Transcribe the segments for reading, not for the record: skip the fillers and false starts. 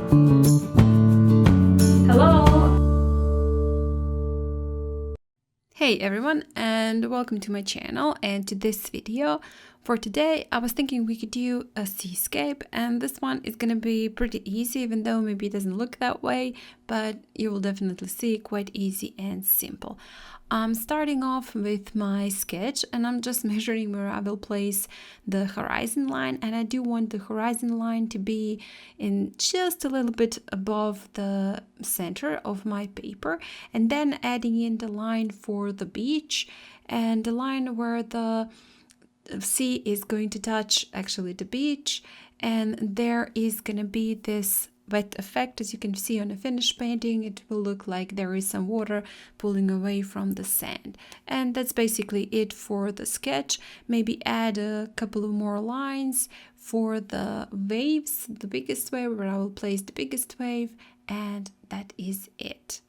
Hey everyone, and welcome to my channel and to this video. For today I was thinking we could do a seascape, and this one is gonna be pretty easy, even though maybe it doesn't look that way, but you will definitely see quite easy and simple. I'm starting off with my sketch and I'm just measuring where I will place the horizon line, and I do want the horizon line to be in just a little bit above the center of my paper, and then adding in the line for the beach and the line where the sea is going to touch actually the beach, and there is going to be this wet effect. As you can see on a finished painting, it will look like there is some water pulling away from the sand. And that's basically it for the sketch. Maybe add a couple of more lines for the waves, the biggest wave, where I will place the biggest wave, and that is it.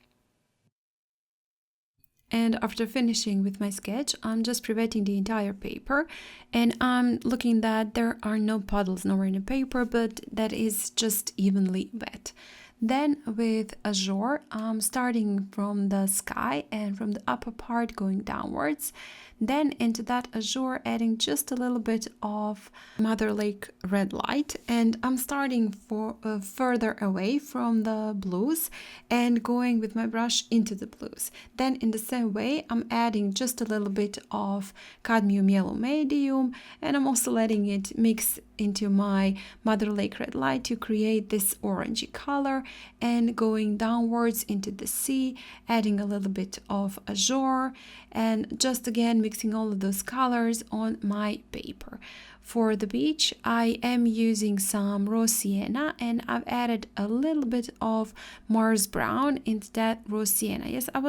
And after finishing with my sketch, I'm just pre-wetting the entire paper, and I'm looking that there are no puddles nowhere in the paper, but that is just evenly wet. Then with Azure, I'm starting from the sky and from the upper part going downwards. Then into that Azure adding just a little bit of Mother Lake red light, and I'm starting further away from the blues and going with my brush into the blues. Then in the same way I'm adding just a little bit of Cadmium yellow medium, and I'm also letting it mix into my Mother Lake red light to create this orangey color, and going downwards into the sea, adding a little bit of Azure, and just again mixing all of those colors on my paper. For the beach, I am using some raw sienna, and I've added a little bit of Mars brown into that raw sienna. Yes, I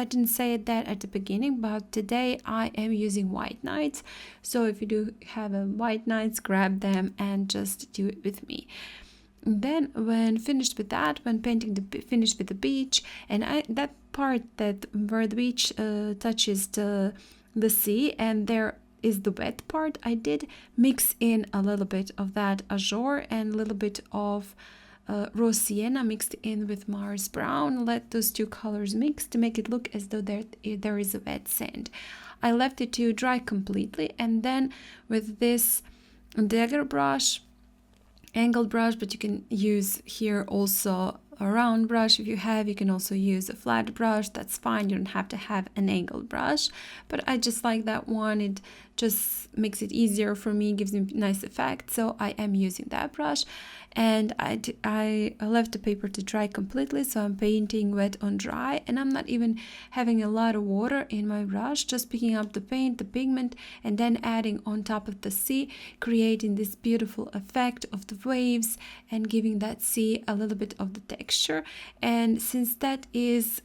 didn't say that at the beginning, but today I am using white knights. So if you do have a white knights, grab them and just do it with me. Then when finished with that, when painting finished with the beach, and that part that where the beach touches the sea and there is the wet part, I did mix in a little bit of that Azure and a little bit of raw sienna mixed in with Mars brown. Let those two colors mix to make it look as though there is a wet sand. I left it to dry completely, and then with this dagger brush, angled brush, but you can use here also a round brush if you have. You can also use a flat brush, that's fine, you don't have to have an angled brush, but I just like that one. It just makes it easier for me, gives me a nice effect, so I am using that brush. And I left the paper to dry completely, so I'm painting wet on dry, and I'm not even having a lot of water in my brush, just picking up the paint, the pigment, and then adding on top of the sea, creating this beautiful effect of the waves and giving that sea a little bit of the texture. And since that is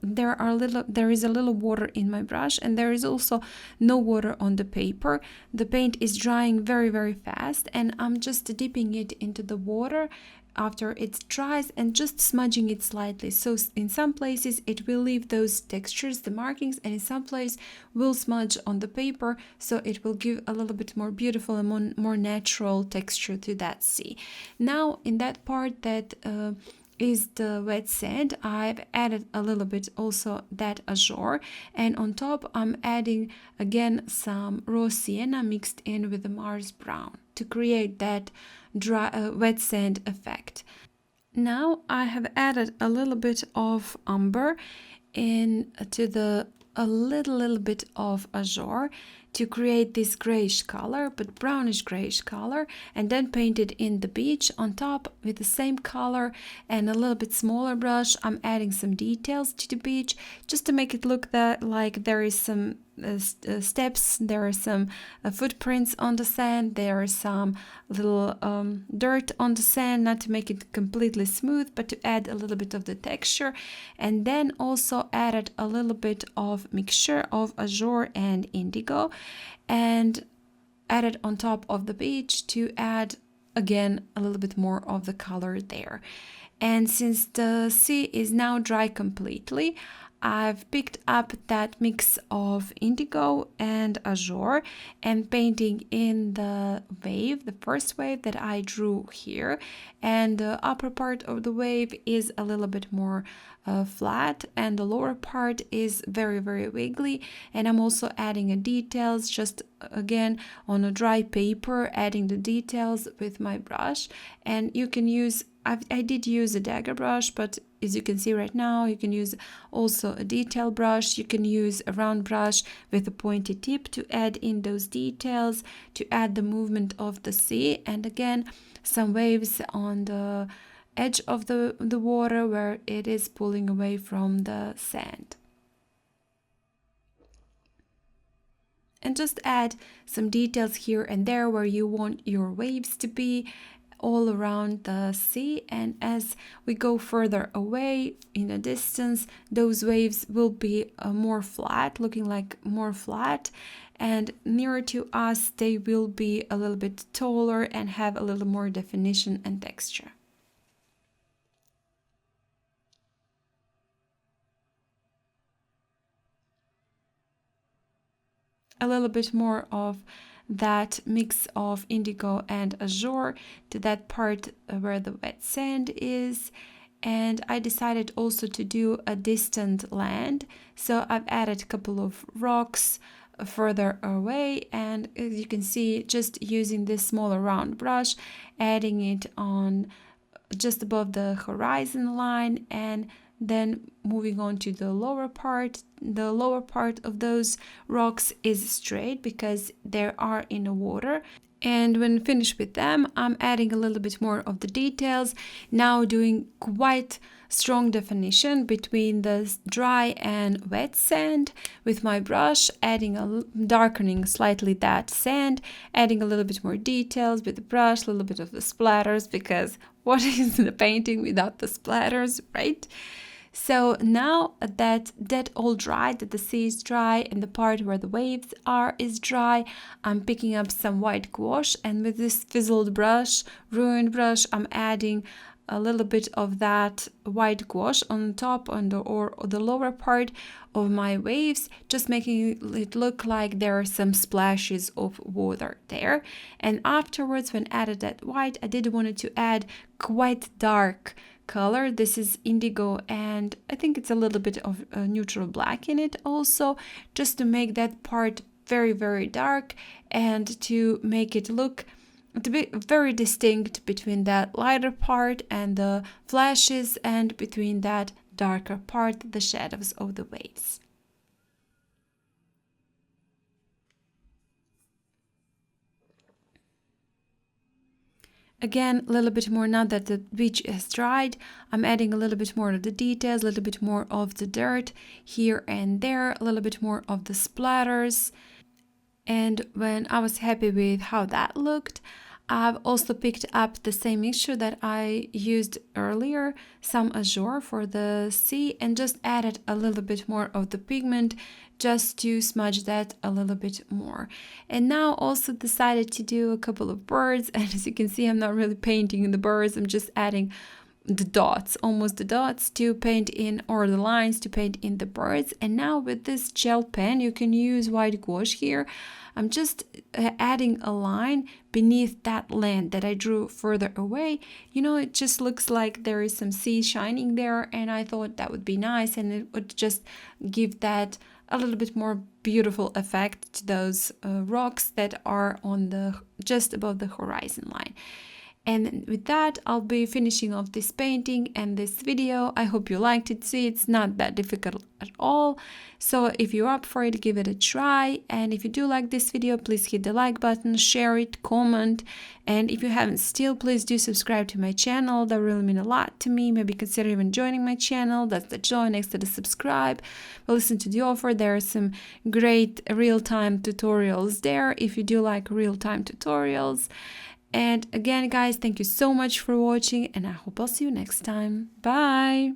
there is a little water in my brush, and there is also no water on the paper, the paint is drying very, very fast, and I'm just dipping it into the water after it dries and just smudging it slightly. So in some places it will leave those textures, the markings, and in some place will smudge on the paper, so it will give a little bit more beautiful and more natural texture to that sea. Now in that part that is the wet sand, I've added a little bit also that Azure, and on top I'm adding again some raw sienna mixed in with the Mars brown to create that dry wet sand effect. Now I have added a little bit of umber into a little bit of Azure to create this grayish color, but brownish grayish color, and then painted in the beach on top with the same color and a little bit smaller brush. I'm adding some details to the beach just to make it look like there is some steps, there are some footprints on the sand, there are some little dirt on the sand, not to make it completely smooth, but to add a little bit of the texture. And then also added a little bit of mixture of Azure and Indigo, and added on top of the beach to add again a little bit more of the color there. And since the sea is now dry completely, I've picked up that mix of Indigo and Azure and painting in the wave, the first wave that I drew here. And the upper part of the wave is a little bit more flat, and the lower part is very, very wiggly. And I'm also adding details, just again on a dry paper, adding the details with my brush. And you can use, I did use a dagger brush, but as you can see right now, you can use also a detail brush. You can use a round brush with a pointy tip to add in those details, to add the movement of the sea, and again some waves on the edge of the water where it is pulling away from the sand. And just add some details here and there where you want your waves to be, all around the sea. And as we go further away in the distance, those waves will be more flat, looking like more flat, and nearer to us they will be a little bit taller and have a little more definition and texture. A little bit more of that mix of Indigo and Azure to that part where the wet sand is. And I decided also to do a distant land, so I've added a couple of rocks further away, and as you can see, just using this smaller round brush, adding it on just above the horizon line, and then moving on to the lower part. The lower part of those rocks is straight because they are in the water. And when finished with them, I'm adding a little bit more of the details, now doing quite strong definition between the dry and wet sand with my brush, darkening slightly that sand, adding a little bit more details with the brush, a little bit of the splatters, because what is the painting without the splatters, right? So now that all dried, that the sea is dry and the part where the waves are is dry, I'm picking up some white gouache, and with this fizzled brush, ruined brush, I'm adding a little bit of that white gouache on top or the lower part of my waves, just making it look like there are some splashes of water there. And afterwards, when added that white, I did want to add quite dark color. This is Indigo, and I think it's a little bit of a neutral black in it also, just to make that part very, very dark and to make it look to be very distinct between that lighter part and the flashes, and between that darker part, the shadows of the waves. Again, a little bit more, now that the beach has dried, I'm adding a little bit more of the details, a little bit more of the dirt here and there, a little bit more of the splatters. And when I was happy with how that looked, I've also picked up the same mixture that I used earlier, some Azure for the sea, and just added a little bit more of the pigment just to smudge that a little bit more. And now also decided to do a couple of birds, and as you can see, I'm not really painting the birds, I'm just adding the dots, almost the dots to paint in, or the lines to paint in the birds. And now with this gel pen, you can use white gouache here. I'm just adding a line beneath that land that I drew further away. You know, it just looks like there is some sea shining there, and I thought that would be nice, and it would just give that a little bit more beautiful effect to those rocks that are on the just above the horizon line. And with that, I'll be finishing off this painting and this video. I hope you liked it. See, it's not that difficult at all. So if you're up for it, give it a try. And if you do like this video, please hit the like button, share it, comment. And if you haven't still, please do subscribe to my channel. That really means a lot to me. Maybe consider even joining my channel. That's the join next to the subscribe. But listen to the offer. There are some great real-time tutorials there if you do like real-time tutorials. And again, guys, thank you so much for watching, and I hope I'll see you next time. Bye!